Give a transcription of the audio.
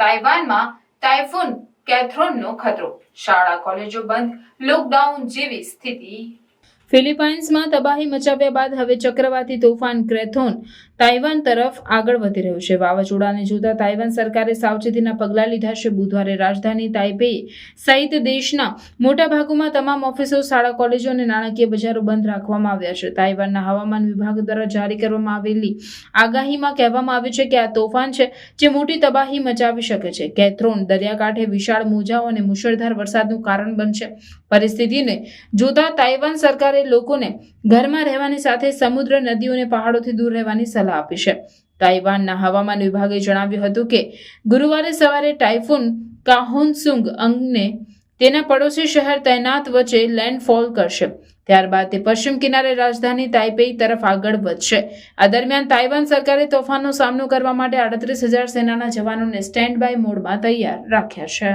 તાઇવાનમાં typhoon કેથ્રોનનો ખતરો, શાળા કોલેજો બંધ, લોકડાઉન જેવી સ્થિતિ। ફિલિપાઇન્સમાં તબાહી મચાવ્યા બાદ હવે ચક્રવાતી તોફાન કેથ્રોન તાઇવાન તરફ આગળ વધી રહ્યું છે। વાવાઝોડાને જોતા તાઇવાન સરકારે સાવચેતીના પગલાં લીધા છે। બુધવારે રાજધાની તાઇપેઈ સહિત દેશના મોટા ભાગોમાં તમામ ઓફિસો, શાળા કોલેજો અને નાણાકીય બજારો બંધ રાખવામાં આવ્યા છે। તાઇવાનના હવામાન વિભાગ દ્વારા જારી કરવામાં આવેલી આગાહીમાં કહેવામાં આવ્યું છે કે આ તોફાન છે જે મોટી તબાહી મચાવી શકે છે। કેથ્રોન દરિયાકાંઠે વિશાળ મોજાઓ અને મુશળધાર વરસાદનું કારણ બનશે। પરિસ્થિતિને જોતા તાઇવાન સરકારે લોકોને ઘરમાં રહેવાની સાથે સમુદ્ર, નદીઓ અને પહાડોથી દૂર રહેવાની સલાહ આપી છે। તાઇવાનના હવામાન વિભાગે જણાવ્યું હતું કે ગુરુવારે સવારે ટાઇફૂન કાહોનસુંગ અને તેના પડોશી શહેર તૈનાત વચ્ચે લેન્ડફોલ કરશે। ત્યારબાદ તે પશ્ચિમ કિનારે રાજધાની તાઇપેઈ તરફ આગળ વધશે। આ દરમિયાન તાઇવાન સરકારે તોફાનનો સામનો કરવા માટે 38,000 સેનાના જવાનોને સ્ટેન્ડ બાય મોડમાં તૈયાર રાખ્યા છે।